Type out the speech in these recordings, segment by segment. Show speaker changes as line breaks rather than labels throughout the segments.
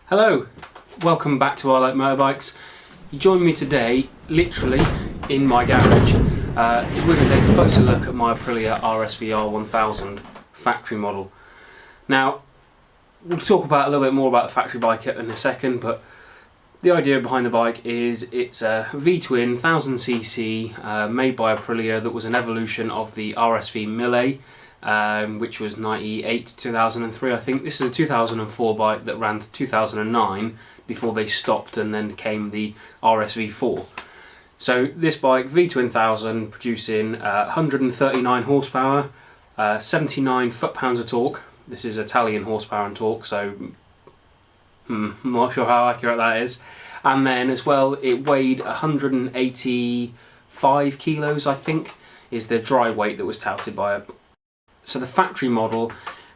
Hello, welcome back to I Like Motorbikes. You join me today, literally, in my garage, as we're going to take a closer look at my Aprilia RSVR 1000 factory model. Now, we'll talk about a little bit more about the factory bike in a second, but the idea behind the bike is it's a V-twin 1000cc made by Aprilia that was an evolution of the RSV Millet, which was 98 to 2003 I think. This is a 2004 bike that ran to 2009 before they stopped, and then came the RSV4. So this bike, V-twin 1000, producing 139 horsepower, 79 foot-pounds of torque. This is Italian horsepower and torque, so I'm not sure how accurate that is. And then as well, it weighed 185 kilos, I think, is the dry weight that was touted by it. So the factory model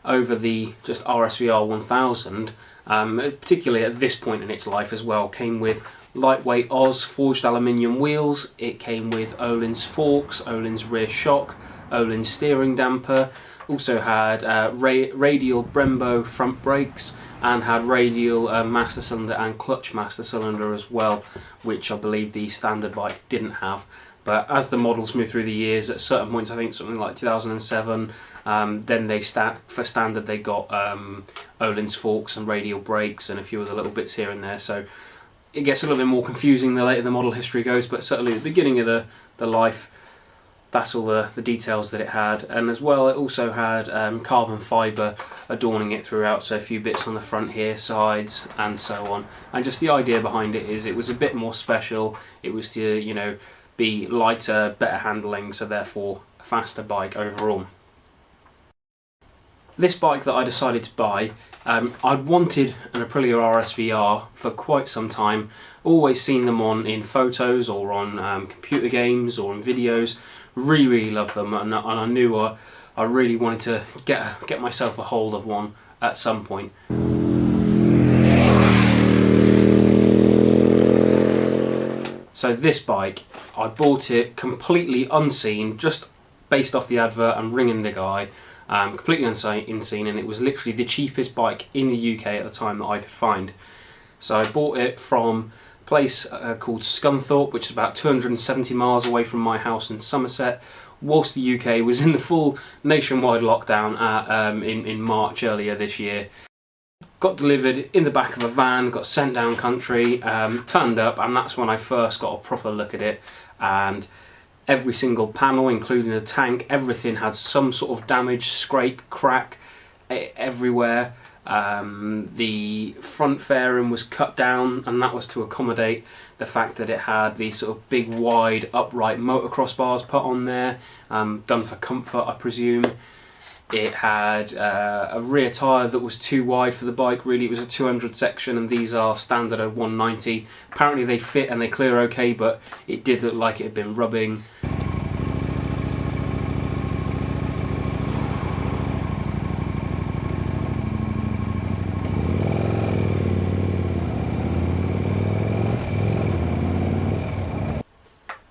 over the just RSVR 1000, particularly at this point in its life as well, came with lightweight Oz forged aluminium wheels. It came with Öhlins forks, Öhlins rear shock, Öhlins steering damper. Also had radial Brembo front brakes, and had radial master cylinder and clutch master cylinder as well, which I believe the standard bike didn't have. But as the models moved through the years, at certain points, I think something like 2007, then they for standard they got Öhlins forks and radial brakes and a few other little bits here and there. So it gets a little bit more confusing the later the model history goes, but certainly at the beginning of the life, that's all the details that it had. And as well, it also had carbon fibre adorning it throughout, so a few bits on the front here, sides, and so on. And just the idea behind it is it was a bit more special. It was to, you know, be lighter, better handling, so therefore a faster bike overall. This bike that I decided to buy, I'd wanted an Aprilia RSVR for quite some time. Always seen them in photos or on computer games or in videos. Really love them, and I knew I really wanted to get myself a hold of one at some point. So this bike, I bought it completely unseen, just based off the advert and ringing the guy, completely unseen, and it was literally the cheapest bike in the UK at the time that I could find. So I bought it from a place called Scunthorpe, which is about 270 miles away from my house in Somerset, whilst the UK was in the full nationwide lockdown in March earlier this year. Got delivered in the back of a van, got sent down country, turned up, and that's when I first got a proper look at it. And every single panel, including the tank, everything had some sort of damage, scrape, crack everywhere. The front fairing was cut down, and that was to accommodate the fact that it had these sort of big, wide, upright motocross bars put on there, done for comfort, I presume. It had a rear tyre that was too wide for the bike. Really, it was a 200 section, and these are standard at 190. Apparently they fit and they clear okay, but it did look like it had been rubbing.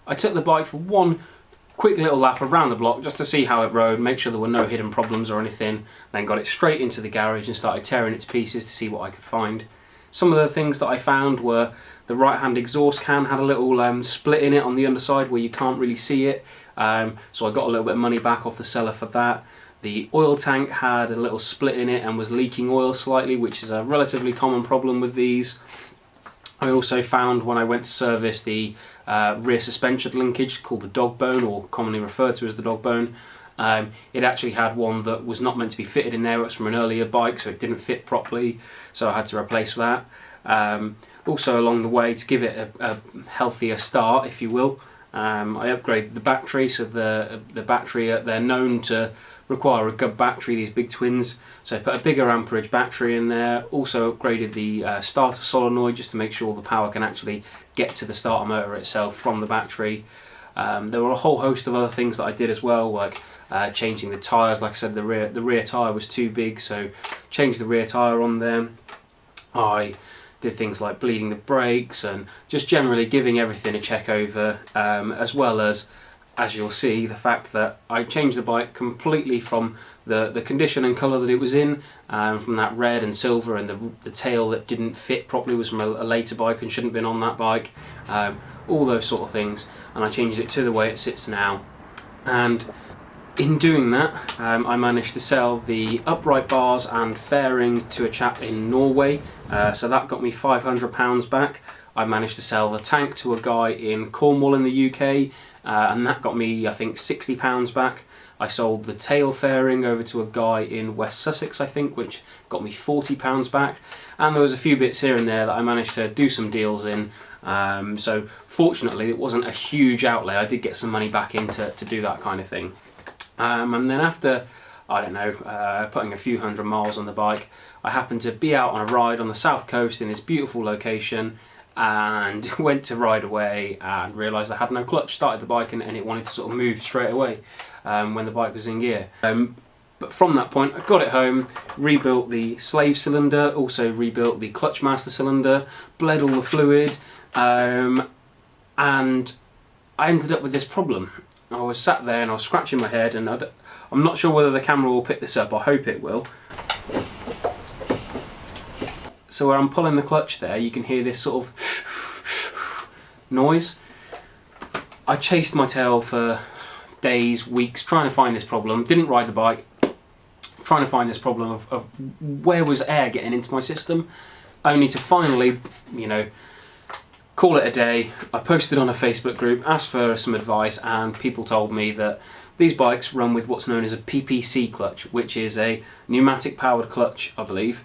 I took the bike for one quick little lap around the block just to see how it rode, make sure there were no hidden problems or anything, then got it straight into the garage and started tearing it to pieces to see what I could find. Some of the things that I found were the right hand exhaust can had a little split in it on the underside where you can't really see it, so I got a little bit of money back off the seller for that. The oil tank had a little split in it and was leaking oil slightly, which is a relatively common problem with these. I also found when I went to service the rear suspension linkage called the dog bone, or commonly referred to as the dog bone. It actually had one that was not meant to be fitted in there. It was from an earlier bike, so it didn't fit properly, so I had to replace that. Also along the way, to give it a healthier start, if you will, I upgraded the battery. So the battery, they're known to require a good battery, these big twins, so I put a bigger amperage battery in there. Also upgraded the starter solenoid just to make sure the power can actually get to the starter motor itself from the battery. There were a whole host of other things that I did as well, like changing the tyres. Like I said, the rear tyre was too big, so changed the rear tyre on them. I did things like bleeding the brakes and just generally giving everything a check over, as well as as you'll see, the fact that I changed the bike completely from the condition and colour that it was in, from that red and silver, and the tail that didn't fit properly was from a later bike and shouldn't have been on that bike, all those sort of things, and I changed it to the way it sits now. And in doing that, I managed to sell the upright bars and fairing to a chap in Norway, so that got me £500 back. I managed to sell the tank to a guy in Cornwall in the UK, and that got me, I think, £60 back. I sold the tail fairing over to a guy in West Sussex, I think, which got me £40 back. And there was a few bits here and there that I managed to do some deals in. So fortunately, it wasn't a huge outlay. I did get some money back in to do that kind of thing. And then after, I don't know, putting a few hundred miles on the bike, I happened to be out on a ride on the south coast in this beautiful location, and went to ride away and realised I had no clutch. Started the bike and it wanted to sort of move straight away when the bike was in gear. But from that point, I got it home, rebuilt the slave cylinder, also rebuilt the clutch master cylinder, bled all the fluid, and I ended up with this problem. I was sat there and I was scratching my head, and I'm not sure whether the camera will pick this up. I hope it will. So where I'm pulling the clutch there, you can hear this sort of noise. I chased my tail for days, weeks, trying to find this problem. Didn't ride the bike, trying to find this problem of where was air getting into my system, only to finally, you know, call it a day. I posted on a Facebook group, asked for some advice, and people told me that these bikes run with what's known as a PPC clutch, which is a pneumatic powered clutch, I believe,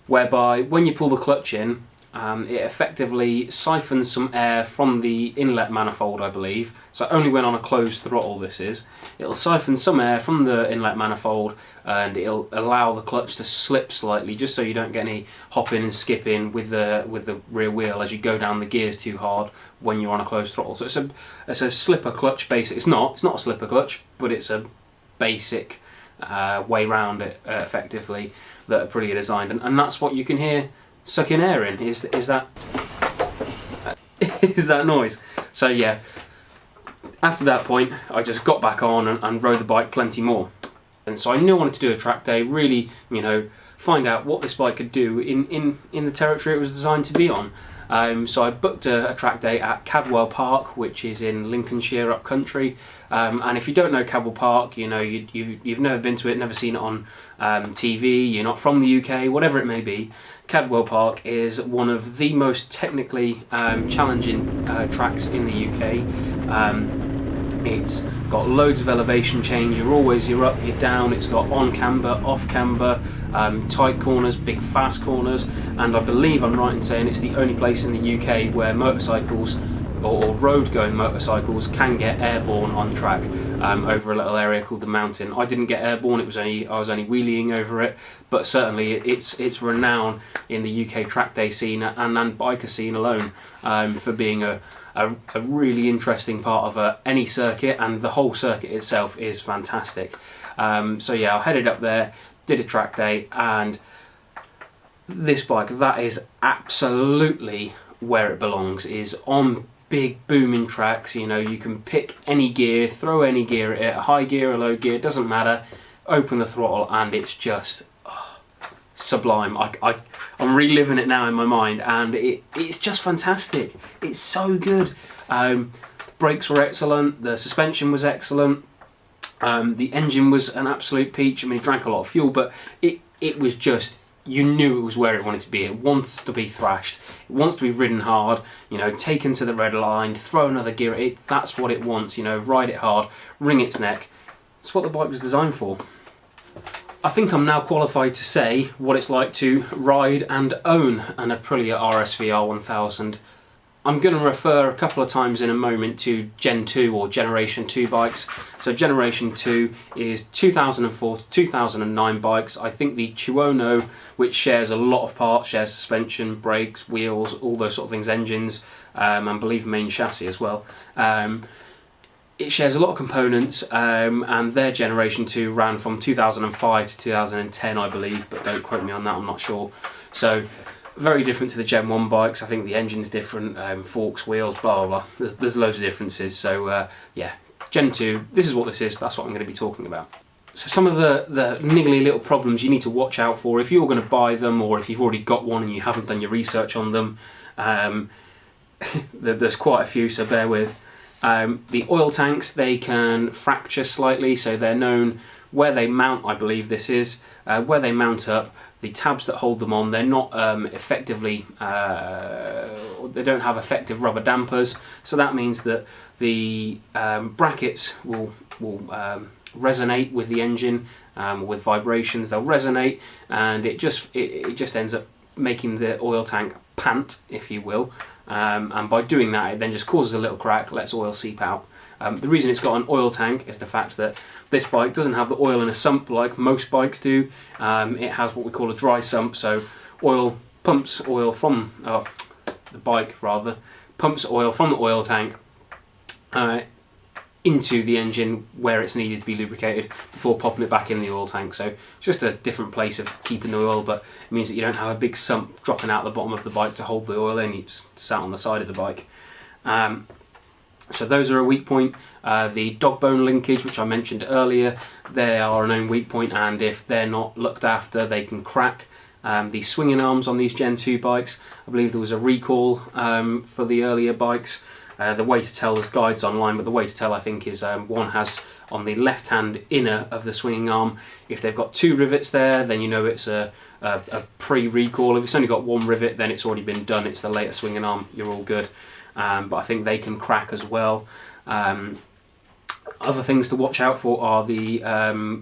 whereby when you pull the clutch in, it effectively siphons some air from the inlet manifold, I believe. So only when on a closed throttle this is. It'll siphon some air from the inlet manifold, and it'll allow the clutch to slip slightly, just so you don't get any hopping and skipping with the rear wheel as you go down the gears too hard when you're on a closed throttle. So it's a slipper clutch basic. It's not a slipper clutch, but it's a basic way round it effectively that Aprilia designed, and that's what you can hear sucking air in, is that is that noise. So yeah, after that point I just got back on and rode the bike plenty more, and so I knew I wanted to do a track day, really, you know, find out what this bike could do in the territory it was designed to be on. So I booked a track day at Cadwell Park, which is in Lincolnshire up country. And if you don't know Cadwell Park, you know, you've never been to it, never seen it on TV, you're not from the UK, whatever it may be, Cadwell Park is one of the most technically challenging tracks in the UK. It's got loads of elevation change, you're up, you're down, it's got on camber, off camber, tight corners, big fast corners, and I believe I'm right in saying it's the only place in the UK where motorcycles or road going motorcycles can get airborne on track over a little area called the Mountain. I didn't get airborne, I was only wheeling over it, but certainly it's renowned in the UK track day scene and biker scene alone for being a really interesting part of any circuit, and the whole circuit itself is fantastic. So yeah, I headed up there, did a track day, and this bike, that is absolutely where it belongs, is on big booming tracks. You know, you can pick any gear, throw any gear at it, a high gear, a low gear, doesn't matter, open the throttle, and it's just sublime. I'm reliving it now in my mind, and it's just fantastic. It's so good. Brakes were excellent, the suspension was excellent, the engine was an absolute peach. I mean, it drank a lot of fuel, but it was just, you knew it was where it wanted to be. It wants to be thrashed, it wants to be ridden hard, you know, taken to the red line, throw another gear at it, that's what it wants, you know, ride it hard, wring its neck. That's what the bike was designed for. I think I'm now qualified to say what it's like to ride and own an Aprilia RSVR 1000. I'm going to refer a couple of times in a moment to Gen 2 or Generation 2 bikes. So Generation 2 is 2004 to 2009 bikes. I think the Tuono, which shares a lot of parts, shares suspension, brakes, wheels, all those sort of things, engines, and believe main chassis as well. It shares a lot of components, and their Generation 2 ran from 2005 to 2010, I believe, but don't quote me on that, I'm not sure. So, very different to the Gen 1 bikes. I think the engine's different, forks, wheels, blah blah blah. There's loads of differences, so yeah, Gen 2, this is what this is, that's what I'm going to be talking about. So some of the niggly little problems you need to watch out for if you're going to buy them, or if you've already got one and you haven't done your research on them. There's quite a few, so bear with. The oil tanks, they can fracture slightly, so they're known where they mount, I believe this is, where they mount up, the tabs that hold them on, they're not effectively, they don't have effective rubber dampers, so that means that the brackets will resonate with the engine, with vibrations, they'll resonate, and it just ends up making the oil tank pant, if you will, and by doing that it then just causes a little crack, lets oil seep out. The reason it's got an oil tank is the fact that this bike doesn't have the oil in a sump like most bikes do. It has what we call a dry sump, so oil pumps oil from the bike rather pumps oil from the oil tank into the engine where it's needed to be lubricated before popping it back in the oil tank. So it's just a different place of keeping the oil, but it means that you don't have a big sump dropping out the bottom of the bike to hold the oil in. You just sat on the side of the bike. So those are a weak point. The dog bone linkage, which I mentioned earlier, they are a known weak point, and if they're not looked after, they can crack. The swinging arms on these Gen 2 bikes, I believe there was a recall for the earlier bikes. The way to tell, there's guides online, but the way to tell I think is one has on the left hand inner of the swinging arm, if they've got 2 rivets there, then you know it's a pre-recall. If it's only got 1 rivet, then it's already been done, it's the later swinging arm, you're all good. But I think they can crack as well. Other things to watch out for are the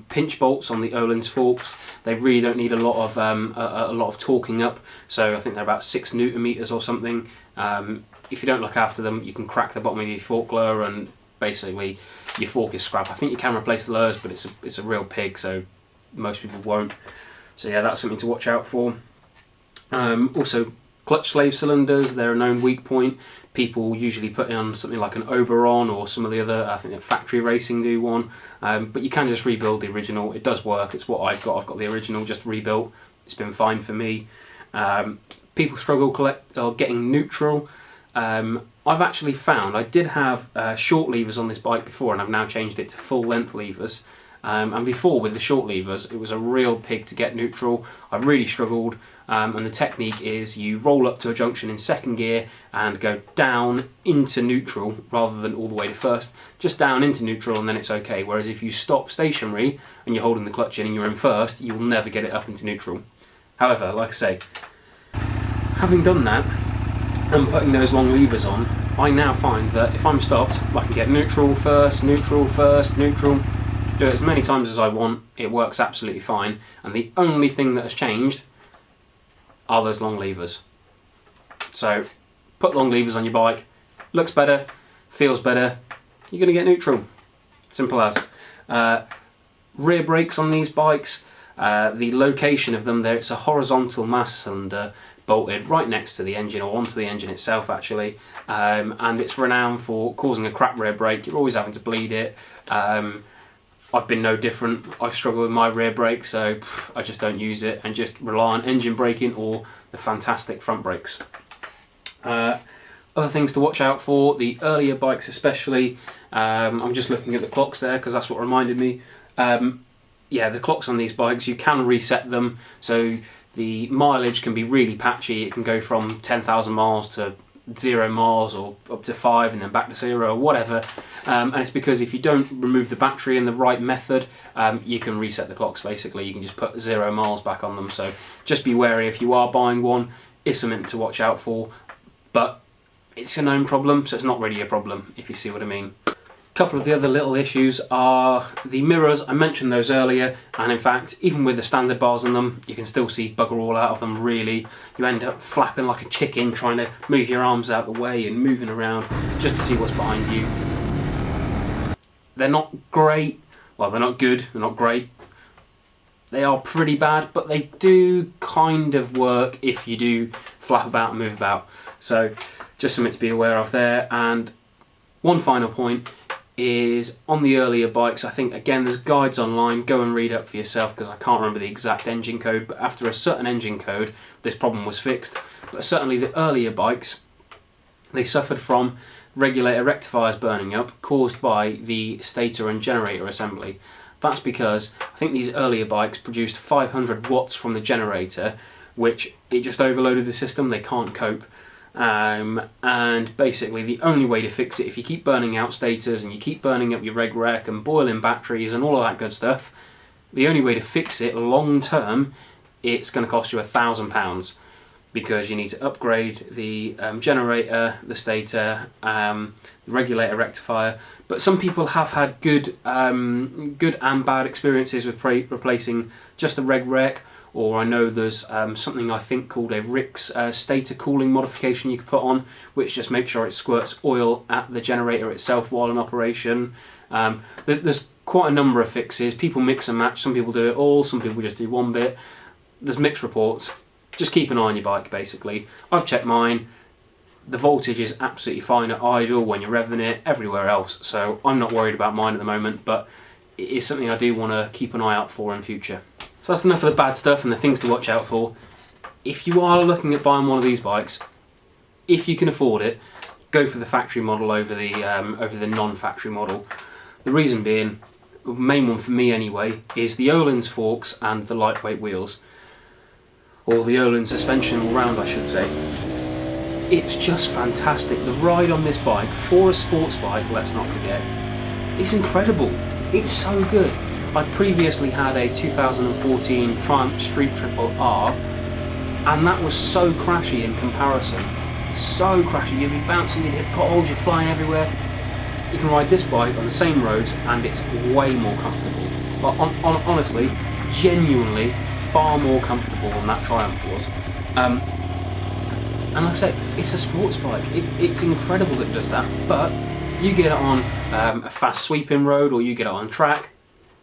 pinch bolts on the Öhlins forks. They really don't need a lot of torquing up, so I think they're about 6 Newton meters or something. If you don't look after them, you can crack the bottom of your fork lower, and basically your fork is scrap. I think you can replace the lowers, but it's a real pig, so most people won't. So yeah, that's something to watch out for. Also, clutch slave cylinders, they're a known weak point. People usually put on something like an Oberon or some of the other, I think Factory Racing do one, but you can just rebuild the original. It does work, it's what I've got the original just rebuilt, it's been fine for me. People struggle getting neutral. I've actually found, I did have short levers on this bike before, and I've now changed it to full length levers. And before, with the short levers, it was a real pig to get neutral. I really struggled, and the technique is you roll up to a junction in second gear and go down into neutral rather than all the way to first, just down into neutral, and then it's okay. Whereas if you stop stationary and you're holding the clutch in and you're in first, you'll never get it up into neutral. However, like I say, having done that and putting those long levers on, I now find that if I'm stopped, I can get neutral first, neutral first, neutral, do it as many times as I want, it works absolutely fine, and the only thing that has changed are those long levers. So put long levers on your bike, looks better, feels better, you're going to get neutral. Simple as. Rear brakes on these bikes, the location of them there, it's a horizontal master cylinder bolted right next to the engine, or onto the engine itself actually, and it's renowned for causing a crap rear brake. You're always having to bleed it. I've been no different. I struggle with my rear brake, so I just don't use it and just rely on engine braking or the fantastic front brakes. Other things to watch out for, the earlier bikes especially, I'm just looking at the clocks there because that's what reminded me. Yeah, the clocks on these bikes, you can reset them, so the mileage can be really patchy. It can go from 10,000 miles to 0 miles, or up to 5 and then back to 0 or whatever, and it's because if you don't remove the battery in the right method, you can reset the clocks. Basically you can just put 0 miles back on them, so just be wary if you are buying one. It's something to watch out for, but it's a known problem, so it's not really a problem, if you see what I mean. A couple of the other little issues are the mirrors. I mentioned those earlier, and in fact even with the standard bars on them you can still see bugger all out of them really. You end up flapping like a chicken trying to move your arms out of the way and moving around just to see what's behind you. They're not great, well they're not good, they're not great. They are pretty bad, but they do kind of work if you do flap about and move about. So just something to be aware of there. And one final point is on the earlier bikes, I think again there's guides online, go and read up for yourself because I can't remember the exact engine code, but after a certain engine code this problem was fixed. But certainly the earlier bikes, they suffered from regulator rectifiers burning up caused by the stator and generator assembly. That's because I think these earlier bikes produced 500 watts from the generator, which it just overloaded the system. They can't cope. And basically the only way to fix it, if you keep burning out stators and you keep burning up your reg rec and boiling batteries and all of that good stuff, the only way to fix it long term, it's going to cost you £1,000, because you need to upgrade the generator, the stator, the regulator rectifier. But some people have had good and bad experiences with replacing just the reg rec. Or I know there's something I think called a RICS stator cooling modification you can put on, which just makes sure it squirts oil at the generator itself while in operation. There's quite a number of fixes. People mix and match. Some people do it all, some people just do one bit. There's mixed reports. Just keep an eye on your bike, basically. I've checked mine. The voltage is absolutely fine at idle, when you're revving it, everywhere else. So I'm not worried about mine at the moment, but it is something I do want to keep an eye out for in future. So that's enough of the bad stuff and the things to watch out for. If you are looking at buying one of these bikes, if you can afford it, go for the factory model over the non-factory model. The reason being, the main one for me anyway, is the Öhlins forks and the lightweight wheels. Or the Öhlins suspension all round, I should say. It's just fantastic. The ride on this bike, for a sports bike, let's not forget, it's incredible. It's so good. I previously had a 2014 Triumph Street Triple R, and that was so crashy in comparison. So crashy, you'd be bouncing, you'd hit potholes, you're flying everywhere. You can ride this bike on the same roads and it's way more comfortable. Like, honestly, genuinely far more comfortable than that Triumph was. And like I said, it's a sports bike. It's incredible that it does that, but you get it on a fast sweeping road or you get it on track,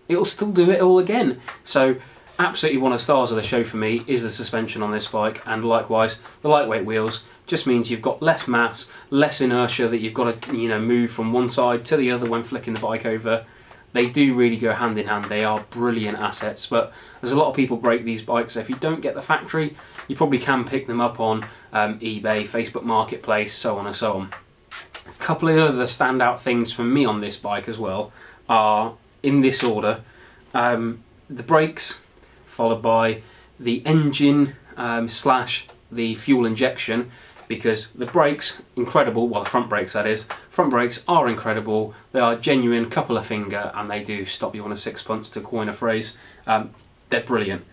it'll still do it all again. So absolutely one of the stars of the show for me is the suspension on this bike, and likewise the lightweight wheels just means you've got less mass, less inertia that you've got to move from one side to the other when flicking the bike over. They do really go hand in hand. They are brilliant assets, but there's a lot of people break these bikes, so if you don't get the factory, you probably can pick them up on eBay, Facebook Marketplace, so on and so on. A couple of other standout things for me on this bike as well are, in this order, the brakes, followed by the engine slash the fuel injection, because the brakes, incredible, well the front brakes that is, front brakes are incredible. They are genuine couple of finger and they do stop you on a sixpence, to coin a phrase. They're brilliant.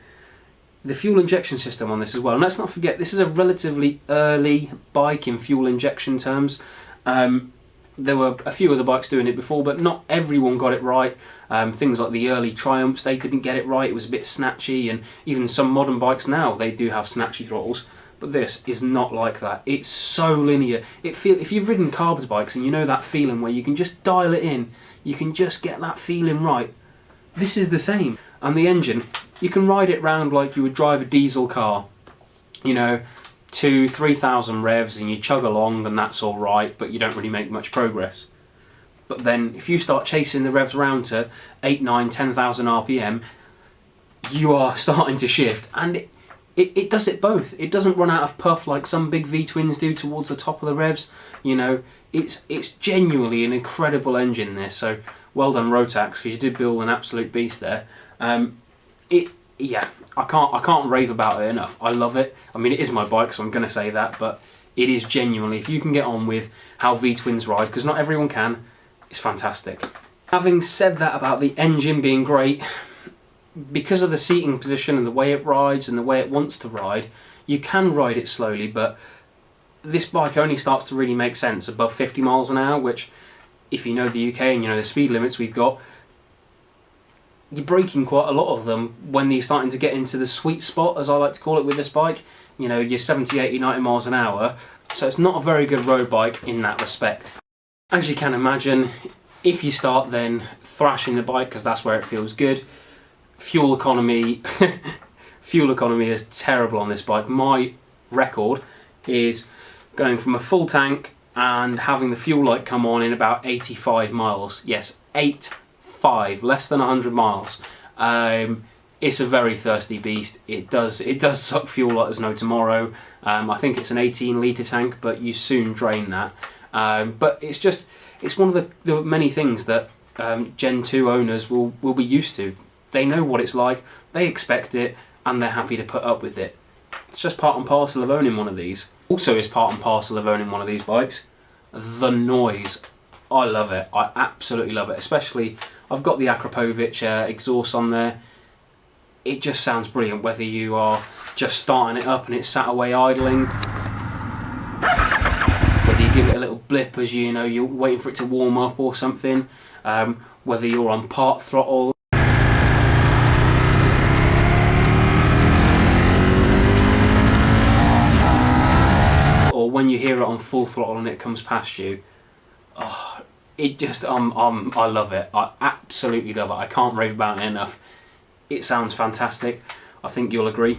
The fuel injection system on this as well, and let's not forget this is a relatively early bike in fuel injection terms. There were a few other bikes doing it before, but not everyone got it right. Things like the early Triumphs, they didn't get it right. It was a bit snatchy, and even some modern bikes now, they do have snatchy throttles. But this is not like that. It's so linear. If you've ridden carbon bikes and you know that feeling where you can just dial it in, you can just get that feeling right. This is the same. And the engine, you can ride it round like you would drive a diesel car. 2,000-3,000 revs and you chug along and that's all right, but you don't really make much progress. But then if you start chasing the revs round to 8, 9, 10,000 RPM, you are starting to shift, and it does it both. It doesn't run out of puff like some big V-twins do towards the top of the revs. It's genuinely an incredible engine this. So well done Rotax, because you did build an absolute beast there. I can't rave about it enough. I love it. I mean, it is my bike, so I'm going to say that, but it is genuinely, if you can get on with how V-twins ride, because not everyone can, it's fantastic. Having said that about the engine being great, because of the seating position and the way it rides and the way it wants to ride, you can ride it slowly, but this bike only starts to really make sense above 50 miles an hour, which, if you know the UK and you know the speed limits we've got, you're braking quite a lot of them when you're starting to get into the sweet spot, as I like to call it with this bike. You're 70, 80, 90 miles an hour, so it's not a very good road bike in that respect. As you can imagine, if you start then thrashing the bike, because that's where it feels good, fuel economy is terrible on this bike. My record is going from a full tank and having the fuel light come on in about 85 miles. Yes, 85, less than 100 miles. It's a very thirsty beast. It does suck fuel like there's no tomorrow. I think it's an 18 litre tank, but you soon drain that. But it's one of the many things that Gen 2 owners will be used to. They know what it's like, they expect it, and they're happy to put up with it. It's just part and parcel of owning one of these. Also is part and parcel of owning one of these bikes, the noise. I love it, I absolutely love it, especially I've got the Aprilia exhaust on there. It just sounds brilliant, whether you are just starting it up and it's sat away idling, whether you give it a little blip as you know you're waiting for it to warm up or something, whether you're on part throttle, or when you hear it on full throttle and it comes past you. Oh, it just I love it. I absolutely love it. I can't rave about it enough. It sounds fantastic. I think you'll agree.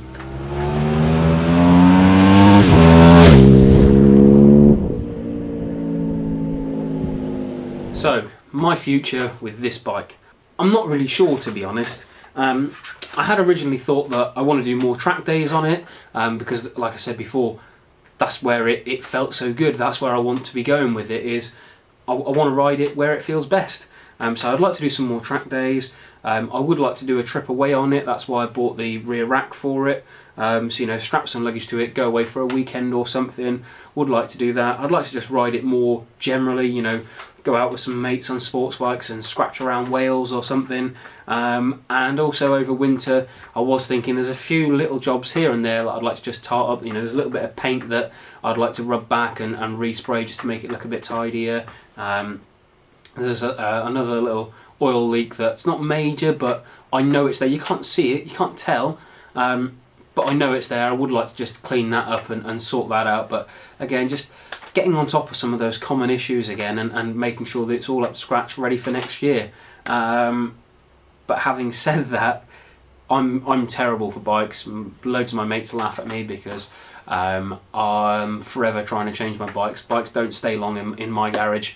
So, my future with this bike. I'm not really sure, to be honest. I had originally thought that I want to do more track days on it, because like I said before, that's where it felt so good. That's where I want to be going with it, is I want to ride it where it feels best. So I'd like to do some more track days. I would like to do a trip away on it. That's why I bought the rear rack for it. So, you know, strap some luggage to it, go away for a weekend or something. Would like to do that. I'd like to just ride it more generally, you know, go out with some mates on sports bikes and scratch around Wales or something. And also over winter, I was thinking there's a few little jobs here and there that I'd like to just tart up. You know, there's a little bit of paint that I'd like to rub back and respray just to make it look a bit tidier. There's another little oil leak that's not major, but I know it's there. You can't see it, you can't tell, but I know it's there. I would like to just clean that up and sort that out. But again, just getting on top of some of those common issues again and making sure that it's all up to scratch, ready for next year. But having said that, I'm terrible for bikes. Loads of my mates laugh at me because I'm forever trying to change my bikes. Bikes don't stay long in my garage.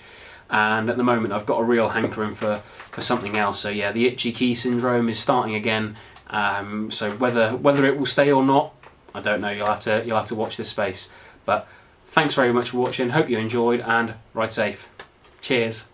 And at the moment I've got a real hankering for something else. So yeah, the itchy key syndrome is starting again. So whether it will stay or not, I don't know. You'll have to watch this space. But thanks very much for watching. Hope you enjoyed, and ride safe. Cheers.